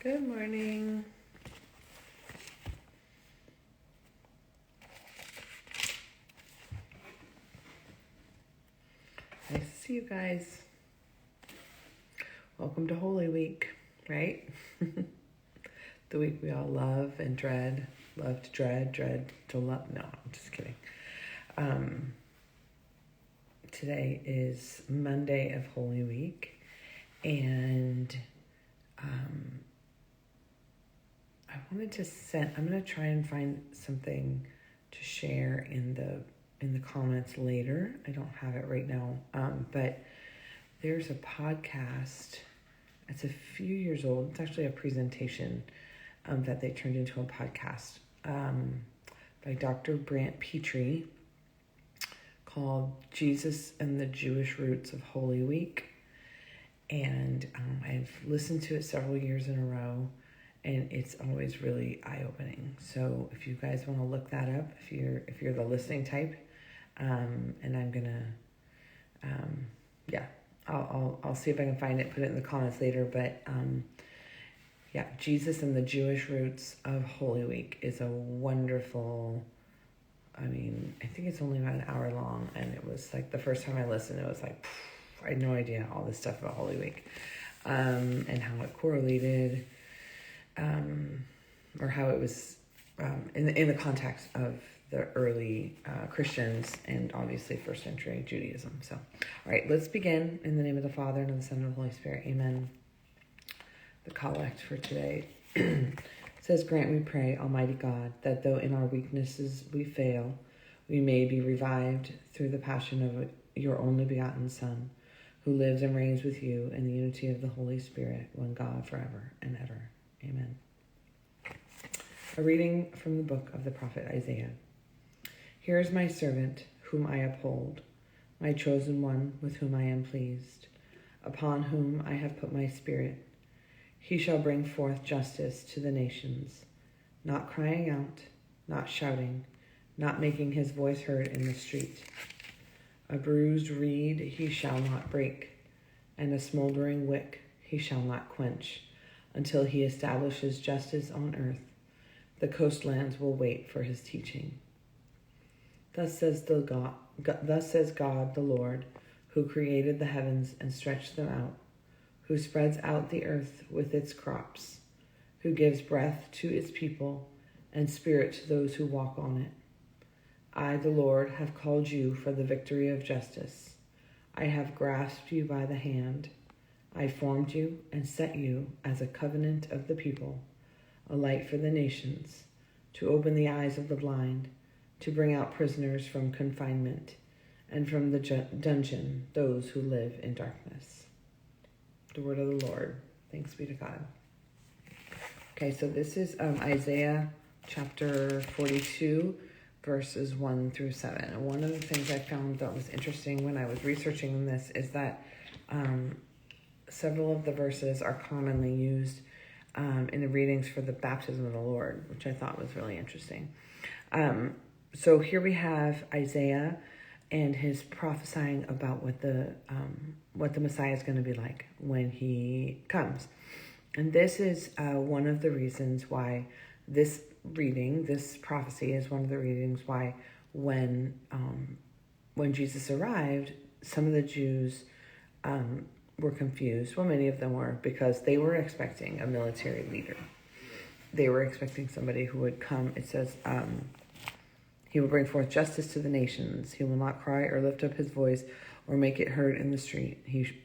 Good morning. Nice to see you guys. Welcome to Holy Week, right? The week we all love and dread. Love to dread, dread to love. No, I'm just kidding. Today is Monday of Holy Week, and I wanted to I'm going to try and find something to share in the comments later. I don't have it right now, but there's a podcast. It's a few years old. It's actually a presentation that they turned into a podcast by Dr. Brant Pitre called Jesus and the Jewish Roots of Holy Week. And I've listened to it several years in a row, and it's always really eye-opening. So if you guys want to look that up, if you're the listening type, and I'm gonna, I'll see if I can find it, put it in the comments later. But Jesus and the Jewish Roots of Holy Week is a wonderful. I think it's only about an hour long, and it was like the first time I listened, it was like I had no idea all this stuff about Holy Week, and how it correlated, or how it was in the context of the early Christians and obviously first century Judaism. So, all right, let's begin in the name of the Father and of the Son and of the Holy Spirit. Amen. The collect for today says, "Grant, we pray, Almighty God, that though in our weaknesses we fail, we may be revived through the passion of your only begotten Son, who lives and reigns with you in the unity of the Holy Spirit, one God, forever and ever. Amen." A reading from the book of the prophet Isaiah. "Here is my servant, whom I uphold, my chosen one, with whom I am pleased, upon whom I have put my spirit. He shall bring forth justice to the nations, not crying out, not shouting, not making his voice heard in the street. A bruised reed he shall not break, and a smoldering wick he shall not quench, until he establishes justice on earth. The coastlands will wait for his teaching. Thus says God, the Lord, who created the heavens and stretched them out, who spreads out the earth with its crops, who gives breath to its people and spirit to those who walk on it. I, the Lord, have called you for the victory of justice. I have grasped you by the hand. I formed you and set you as a covenant of the people, a light for the nations, to open the eyes of the blind, to bring out prisoners from confinement, and from the dungeon those who live in darkness." The word of the Lord. Thanks be to God. Okay, so this is Isaiah chapter 42, verses 1 through 7. And one of the things I found that was interesting when I was researching this is that several of the verses are commonly used in the readings for the baptism of the Lord, which I thought was really interesting. So here we have Isaiah and his prophesying about what the Messiah is going to be like when he comes. And this is one of the reasons why this prophecy is one of the reasons why when Jesus arrived, some of the Jews were confused. Well, many of them were, because they were expecting a military leader. They were expecting somebody who would come. It says, he will bring forth justice to the nations. He will not cry or lift up his voice or make it heard in the street.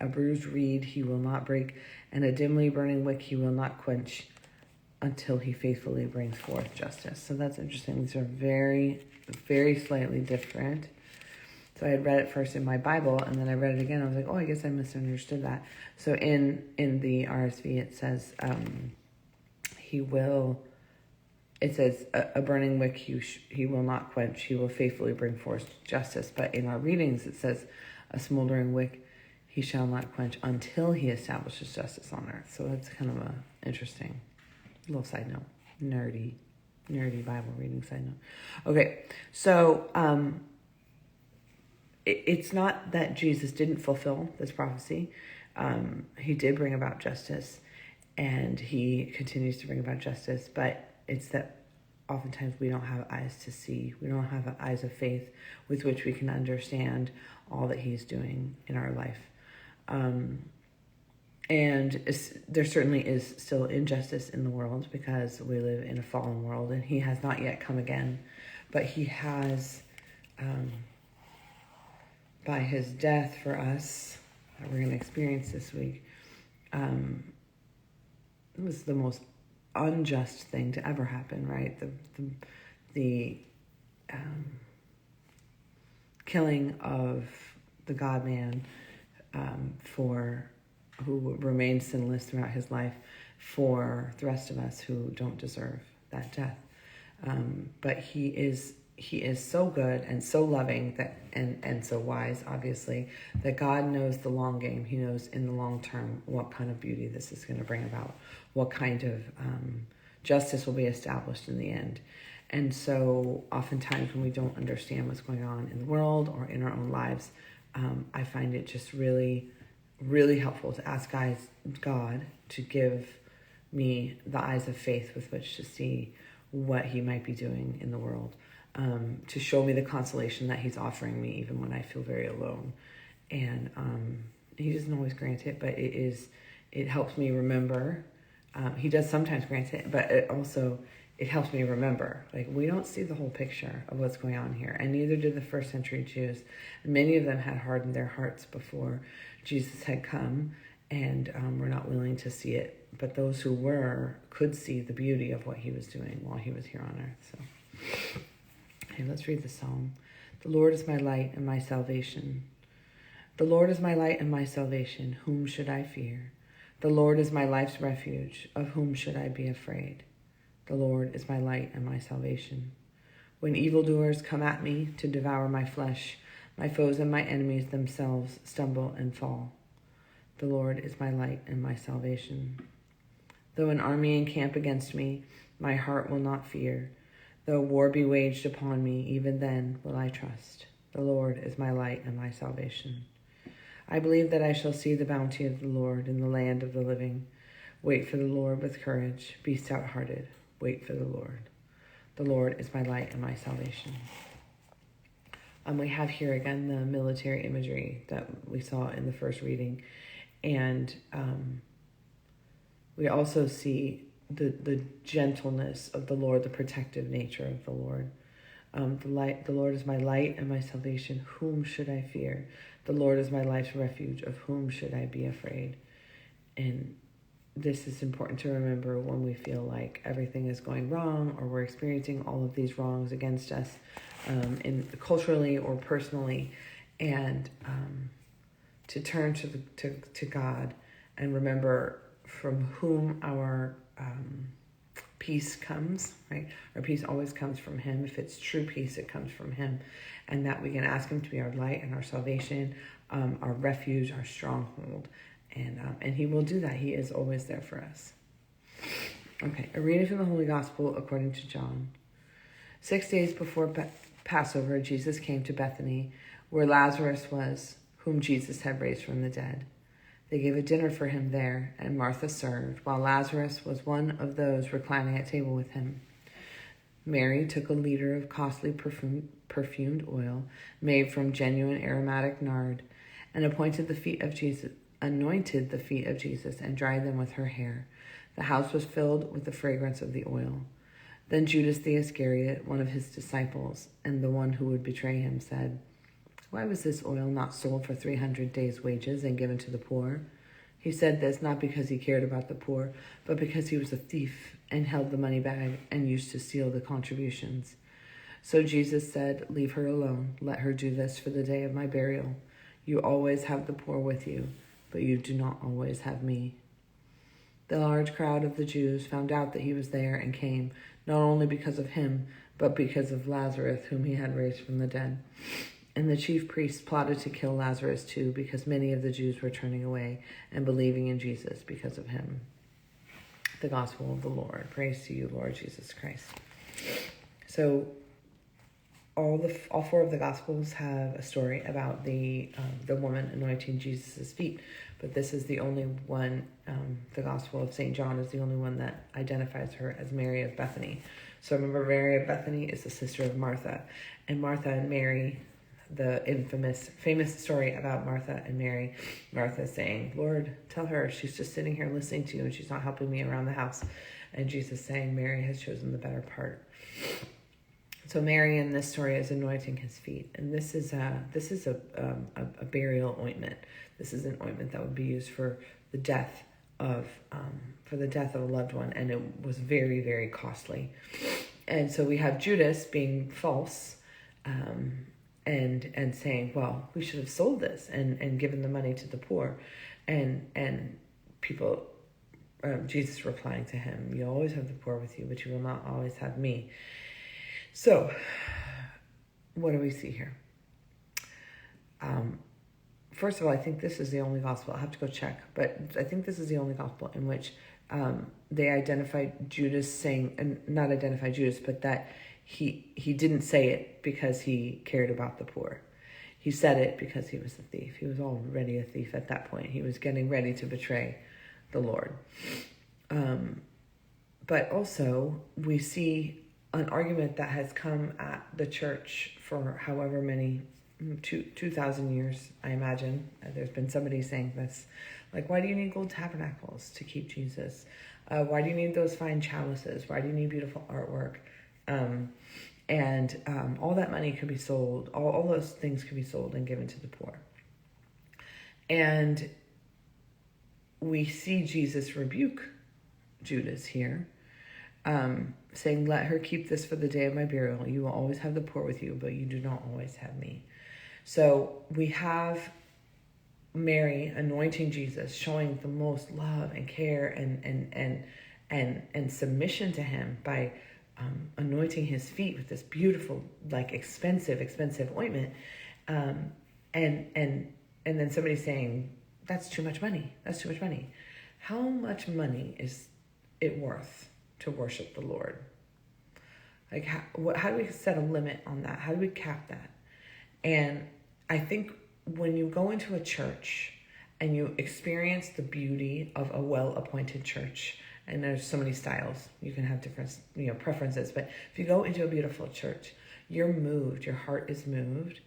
A bruised reed he will not break, and a dimly burning wick he will not quench, until he faithfully brings forth justice. So that's interesting. These are very, very slightly different. So I had read it first in my Bible, and then I read it again. I was like, oh, I guess I misunderstood that. So in the RSV, it says, it says, a burning wick he will not quench. He will faithfully bring forth justice. But in our readings, it says, a smoldering wick he shall not quench until he establishes justice on earth. So that's kind of a interesting little side note. Nerdy Bible reading side note. Okay, so it's not that Jesus didn't fulfill this prophecy. He did bring about justice. and he continues to bring about justice. But it's that oftentimes we don't have eyes to see. We don't have eyes of faith with which we can understand all that he's doing in our life. And there certainly is still injustice in the world because we live in a fallen world, and he has not yet come again. But he has, by his death for us, that we're going to experience this week, it was the most unjust thing to ever happen, right? The killing of the God-man who remained sinless throughout his life for the rest of us who don't deserve that death. But he is so good and so loving that and so wise, obviously, that God knows the long game. He knows in the long term what kind of beauty this is going to bring about, what kind of justice will be established in the end. And so oftentimes when we don't understand what's going on in the world or in our own lives, I find it just really, really helpful to ask God to give me the eyes of faith with which to see what he might be doing in the world, to show me the consolation that he's offering me even when I feel very alone. And he doesn't always grant it, but it helps me remember. He does sometimes grant it, but it helps me remember, like, we don't see the whole picture of what's going on here, and neither did the first century Jews. Many of them had hardened their hearts before Jesus had come, and were not willing to see it. But those who were could see the beauty of what he was doing while he was here on earth. So, okay, let's read the psalm. The Lord is my light and my salvation. The Lord is my light and my salvation. Whom should I fear? The Lord is my life's refuge. Of whom should I be afraid? The Lord is my light and my salvation. When evildoers come at me to devour my flesh, my foes and my enemies themselves stumble and fall. The Lord is my light and my salvation. Though an army encamp against me, my heart will not fear. Though war be waged upon me, even then will I trust. The Lord is my light and my salvation. I believe that I shall see the bounty of the Lord in the land of the living. Wait for the Lord with courage. Be stout-hearted. Wait for the Lord. The Lord is my light and my salvation. We have here again the military imagery that we saw in the first reading. And we also see the gentleness of the Lord, the protective nature of the Lord. The Lord is my light and my salvation. Whom should I fear? The Lord is my life's refuge. Of whom should I be afraid? And this is important to remember when we feel like everything is going wrong, or we're experiencing all of these wrongs against us, culturally or personally, and to turn to God and remember from whom our peace comes, right? Our peace always comes from him. If it's true peace, it comes from him, and that we can ask him to be our light and our salvation, our refuge, our stronghold. And he will do that. He is always there for us. Okay, a reading from the Holy Gospel according to John. 6 days before Passover, Jesus came to Bethany, where Lazarus was, whom Jesus had raised from the dead. They gave a dinner for him there, and Martha served, while Lazarus was one of those reclining at table with him. Mary took a liter of costly perfumed oil made from genuine aromatic nard, and anointed the feet of Jesus and dried them with her hair. The house was filled with the fragrance of the oil. Then Judas the Iscariot, one of his disciples, and the one who would betray him, said, "Why was this oil not sold for 300 days' wages and given to the poor?" He said this not because he cared about the poor, but because he was a thief and held the money bag and used to steal the contributions. So Jesus said, "Leave her alone. Let her do this for the day of my burial. You always have the poor with you, but you do not always have me." The large crowd of the Jews found out that he was there and came, not only because of him, but because of Lazarus, whom he had raised from the dead. And the chief priests plotted to kill Lazarus too, because many of the Jews were turning away and believing in Jesus because of him. The Gospel of the Lord. Praise to you, Lord Jesus Christ. So all four of the Gospels have a story about the woman anointing Jesus' feet, but this is the only one. The Gospel of St. John is the only one that identifies her as Mary of Bethany. So remember, Mary of Bethany is the sister of Martha, and Martha and Mary, the famous story about Martha and Mary. Martha saying, "Lord, tell her she's just sitting here listening to you, and she's not helping me around the house," and Jesus saying, "Mary has chosen the better part." So Mary in this story is anointing his feet, and this is a burial ointment. This is an ointment that would be used for the death of a loved one, and it was very, very costly. And so we have Judas being false, and saying, "Well, we should have sold this and given the money to the poor," and people. Jesus replying to him, "You always have the poor with you, but you will not always have me." So, what do we see here? First of all, I think this is the only gospel. I'll have to go check, but I think this is the only gospel in which they identified Judas saying, and not identify Judas, but that he didn't say it because he cared about the poor. He said it because he was a thief. He was already a thief at that point. He was getting ready to betray the Lord. But also, we see an argument that has come at the church for however many, 2,000 years, I imagine. There's been somebody saying this, like, why do you need gold tabernacles to keep Jesus? Why do you need those fine chalices? Why do you need beautiful artwork? And all that money could be sold. All those things could be sold and given to the poor. And we see Jesus rebuke Judas here, saying, "Let her keep this for the day of my burial. You will always have the poor with you, but you do not always have me." So we have Mary anointing Jesus, showing the most love and care and submission to him by anointing his feet with this beautiful, like expensive ointment, and then somebody saying, "That's too much money. That's too much money." How much money is it worth to worship the Lord? Like, how do we set a limit on that? How do we cap that? And I think when you go into a church and you experience the beauty of a well-appointed church, and there's so many styles, you can have different, preferences, but if you go into a beautiful church, you're moved, your heart is moved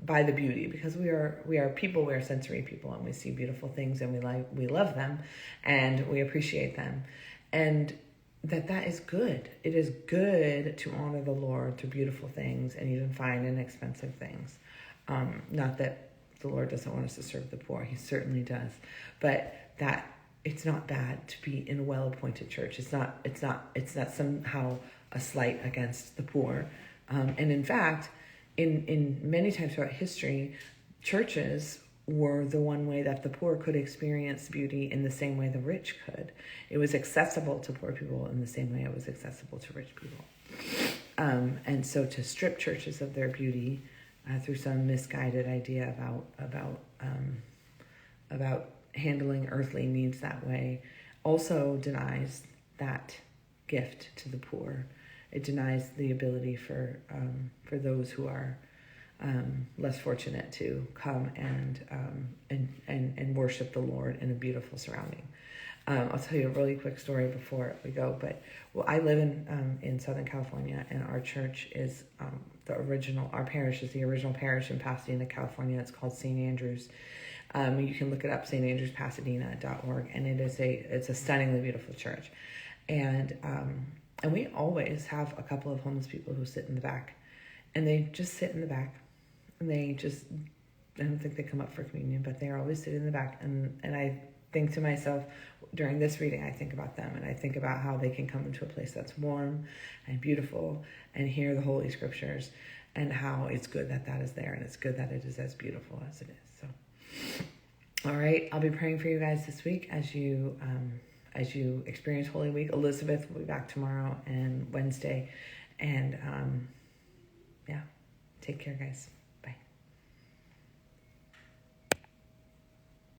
by the beauty, because we are people, we are sensory people, and we see beautiful things and we love them and we appreciate them, and that is good. It is good to honor the Lord through beautiful things and even fine and expensive things. Not that the Lord doesn't want us to serve the poor, he certainly does, but that it's not bad to be in a well-appointed church. It's not somehow a slight against the poor, and in fact, in many times throughout history, churches were the one way that the poor could experience beauty in the same way the rich could. It was accessible to poor people in the same way it was accessible to rich people. And so to strip churches of their beauty through some misguided idea about handling earthly needs that way also denies that gift to the poor. It denies the ability for those who are less fortunate to come and worship the Lord in a beautiful surrounding. I'll tell you a really quick story before we go. But I live in Southern California, and our church is our parish is the original parish in Pasadena, California. It's called St. Andrews. You can look it up, standrewspasadena.org, and it's a stunningly beautiful church, and we always have a couple of homeless people who sit in the back, and they just sit in the back, and I don't think they come up for communion, but they're always sitting in the back, and I think to myself, during this reading, I think about them, and I think about how they can come into a place that's warm and beautiful and hear the Holy Scriptures, and how it's good that is there, and it's good that it is as beautiful as it is. So, all right, I'll be praying for you guys this week as you experience Holy Week. Elizabeth will be back tomorrow and Wednesday, and take care, guys.